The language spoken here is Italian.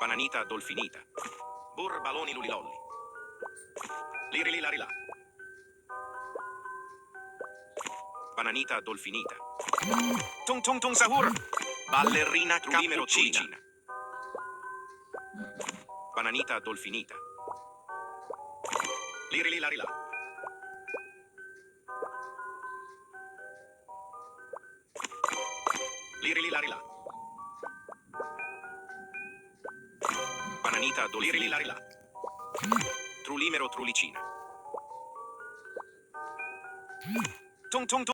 Bananita dolfinita. Bur baloni lulilolli. Lirili larila. Bananita dolfinita. Tung tung tung sahur. Ballerina cappuccina. Bananita dolfinita. Lirili larila. Lirili larila. Bananita dolirili larila. Trulimero trulicina. Tung tung tung.